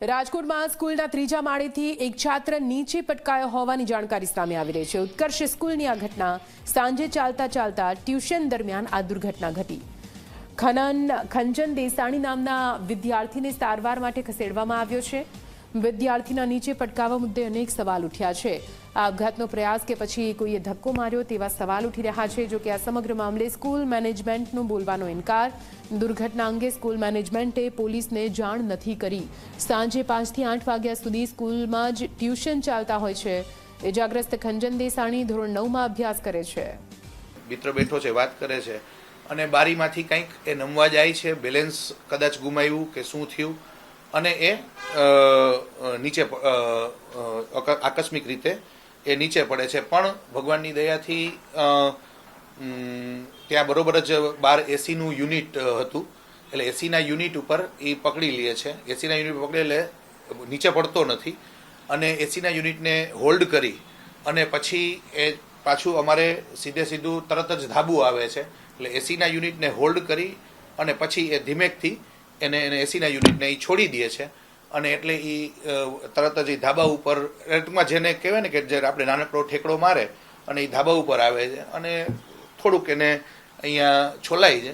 રાજકોટમાં સ્કૂલના ત્રીજા માળેથી એક છાત્ર નીચે પટકાયો હોવાની જાણકારી સામે આવી રહી છે। ઉત્કર્ષ સ્કૂલની આ ઘટના સાંજે ચાલતા ટ્યુશન દરમિયાન આ દુર્ઘટના ઘટી। ખંજન દેસાણી નામના વિદ્યાર્થીને સારવાર માટે ખસેડવામાં આવ્યો છે। વિદ્યાર્થીના નીચે પટકાવવા મુદ્દે અનેક સવાલ ઉઠ્યા છે। આ આપઘાતનો પ્રયાસ કે પછી કોઈએ ધક્કો માર્યો તેવા સવાલ ઉઠી રહ્યા છે। જો કે આ સમગ્ર મામલે સ્કૂલ મેનેજમેન્ટનો બોલવાનો ઇનકાર। દુર્ઘટના અંગે સ્કૂલ મેનેજમેન્ટે પોલીસને જાણ નથી કરી। સાંજે 5 થી 8 વાગ્યા સુધી સ્કૂલમાં જ ટ્યુશન ચાલતા હોય છે। ઇજાગ્રસ્ત ખંજન દેસાણી ધોરણ 9માં અભ્યાસ કરે છે। મિત્ર બેઠો છે, વાત કરે છે અને બારીમાંથી કંઈક એ નમવા જાય છે, બેલેન્સ કદાચ ગુમાવ્યું કે શું થયું અને એ નીચે આકસ્મિક રીતે એ નીચે પડે છે। પણ ભગવાનની દયાથી ત્યાં બરોબર જ બહાર એસીનું યુનિટ હતું, એટલે એસીના યુનિટ ઉપર એ પકડી લે છે। એસીના યુનિટ પકડી એટલે નીચે પડતો નથી અને એસીના યુનિટને હોલ્ડ કરી અને પછી એ પાછું અમારે સીધું તરત જ ધાબુ આવે છે, એટલે એસીના યુનિટને હોલ્ડ કરી અને પછી એ ધીમેકથી એને એસીના યુનિટને એ છોડી દે છે અને એટલે એ તરત જ એ ધાબા ઉપર ટૂંકમાં જેને કહેવાય ને કે જે આપણે નાનકડો ઠેકડો મારે અને એ ધાબા ઉપર આવે છે અને થોડુંક એને અહીંયા છોલાય છે